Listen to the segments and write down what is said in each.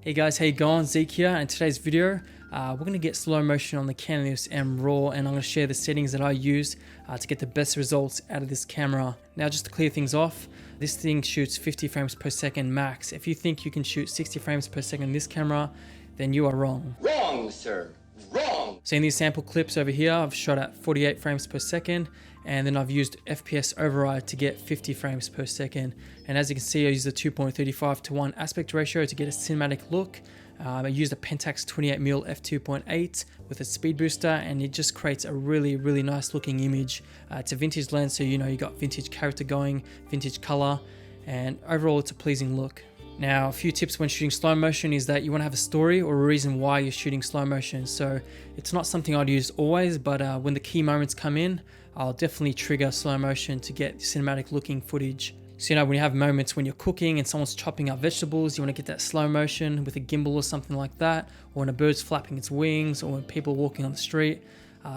Hey guys, how you going? Zeke here, and in today's video, we're going to get slow motion on the Canon EOS M RAW, and I'm going to share the settings that I use to get the best results out of this camera. Now, just to clear things off, this thing shoots 50 frames per second max. If you think you can shoot 60 frames per second in this camera, then you are wrong. Wrong, sir. Wrong. So in these sample clips over here, I've shot at 48 frames per second, and then I've used FPS override to get 50 frames per second. And as you can see, I used a 2.35:1 aspect ratio to get a cinematic look. I used a Pentax 28mm f2.8 with a speed booster, and it just creates a really nice looking image. It's a vintage lens, so you know you got vintage character going, vintage color, and overall it's a pleasing look. Now, a few tips when shooting slow motion is that you want to have a story or a reason why you're shooting slow motion. So it's not something I'd use always, but when the key moments come in, I'll definitely trigger slow motion to get cinematic looking footage. So, you know, when you have moments when you're cooking and someone's chopping up vegetables, you want to get that slow motion with a gimbal or something like that, or when a bird's flapping its wings, or when people are walking on the street,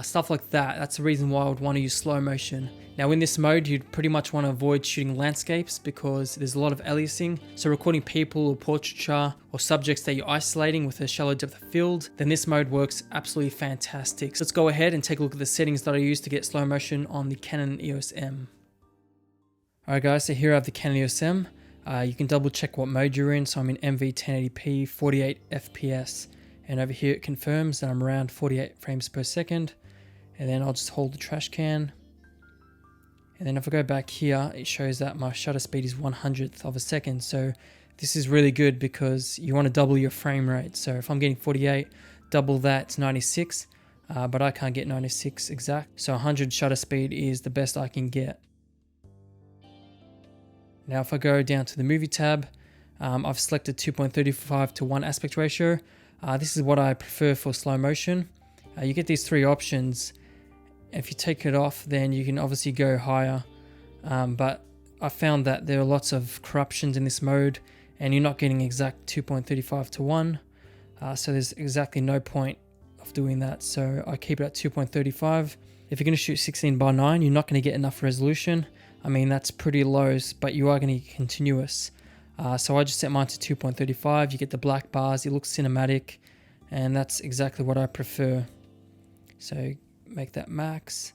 stuff like that. That's the reason why I would want to use slow motion. Now, in this mode, you'd pretty much want to avoid shooting landscapes because there's a lot of aliasing. So recording people or portraiture or subjects that you're isolating with a shallow depth of field, then this mode works absolutely fantastic. So let's go ahead and take a look at the settings that I use to get slow motion on the Canon EOS M. Alright guys, so here I have the Canon EOS M. You can double check what mode you're in. So I'm in MV 1080p 48 FPS, and over here it confirms that I'm around 48 frames per second. And then I'll just hold the trash can. And then if I go back here, it shows that my shutter speed is 1/100th of a second. So this is really good because you want to double your frame rate. So if I'm getting 48, double that to 96, but I can't get 96 exact. So 100 shutter speed is the best I can get. Now if I go down to the movie tab, I've selected 2.35:1 aspect ratio. This is what I prefer for slow motion. You get these three options. If you take it off, then you can obviously go higher, but I found that there are lots of corruptions in this mode, and you're not getting exact 2.35:1, so there's exactly no point of doing that. So I keep it at 2.35. If you're going to shoot 16:9, you're not going to get enough resolution. I mean, that's pretty low, but you are going to get continuous. So I just set mine to 2.35. You get the black bars, it looks cinematic, and that's exactly what I prefer. So make that max.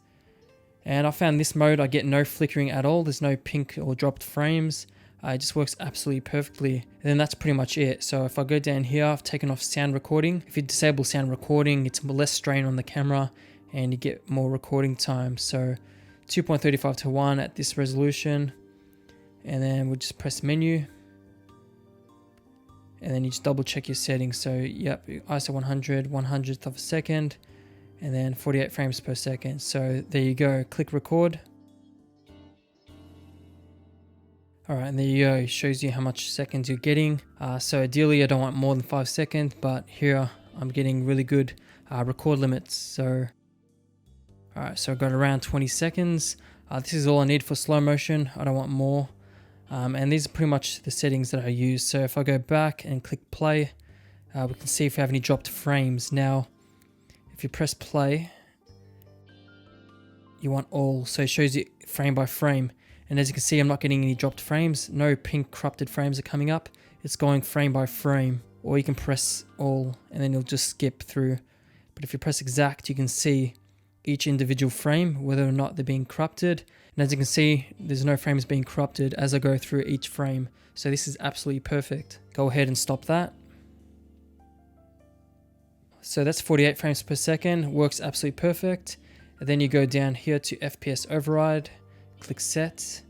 And I found this mode, I get no flickering at all. There's no pink or dropped frames. It just works absolutely perfectly. And then that's pretty much it. So if I go down here, I've taken off sound recording. If you disable sound recording, it's less strain on the camera and you get more recording time. So 2.35:1 at this resolution. And then we'll just press menu. And then you just double check your settings. So yep, ISO 100, 1/100th of a second. And then 48 frames per second. So there you go, click record. Alright, and there you go, it shows you how much seconds you're getting. So ideally I don't want more than 5 seconds, but here I'm getting really good record limits. So alright, so I got around 20 seconds. This is all I need for slow motion, I don't want more. And these are pretty much the settings that I use. So if I go back and click play, we can see if we have any dropped frames. Now, if you press play, you want all, so it shows you frame by frame. And as you can see, I'm not getting any dropped frames. No pink corrupted frames are coming up. It's going frame by frame. Or you can press all and then you'll just skip through. But if you press exact, you can see each individual frame, whether or not they're being corrupted. And as you can see, there's no frames being corrupted as I go through each frame. So this is absolutely perfect. Go ahead and stop that. So that's 48 frames per second, works absolutely perfect. And then you go down here to FPS override, click set,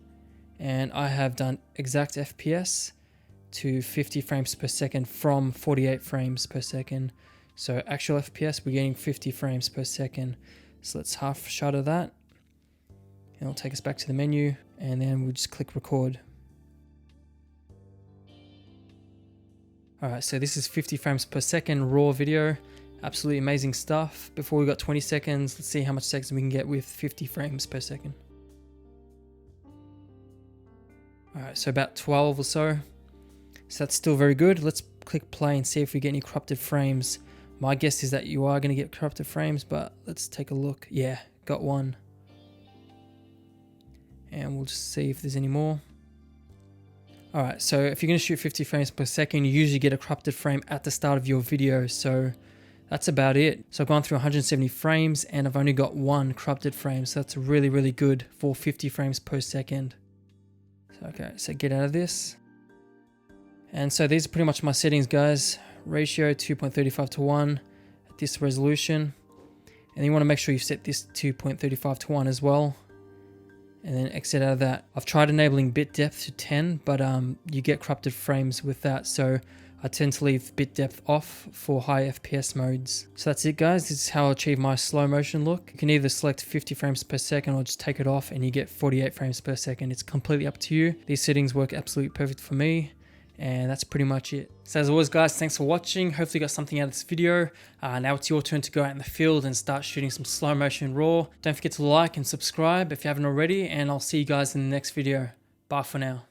and I have done exact FPS to 50 frames per second from 48 frames per second. So actual FPS, we're getting 50 frames per second. So let's half shutter that. And it'll take us back to the menu, and then we'll just click record. Alright, so this is 50 frames per second raw video. Absolutely amazing stuff. Before we got 20 seconds, let's see how much seconds we can get with 50 frames per second. Alright, so about 12 or so. So that's still very good. Let's click play and see if we get any corrupted frames. My guess is that you are going to get corrupted frames, but let's take a look. Yeah, got one. And we'll just see if there's any more. Alright, so if you're going to shoot 50 frames per second, you usually get a corrupted frame at the start of your video, so that's about it. So I've gone through 170 frames and I've only got one corrupted frame, so that's really, really good for 50 frames per second. So, okay, so get out of this. And so these are pretty much my settings, guys. Ratio 2.35 to 1 at this resolution. And you want to make sure you set this 2.35 to 1 as well. And then exit out of that. I've tried enabling bit depth to 10, but you get corrupted frames with that. So I tend to leave bit depth off for high FPS modes. So that's it, guys. This is how I achieve my slow motion look. You can either select 50 frames per second or just take it off and you get 48 frames per second. It's completely up to you. These settings work absolutely perfect for me. And that's pretty much it. So as always, guys, thanks for watching. Hopefully you got something out of this video. Now it's your turn to go out in the field and start shooting some slow motion raw. Don't forget to like and subscribe if you haven't already, and I'll see you guys in the next video. Bye for now.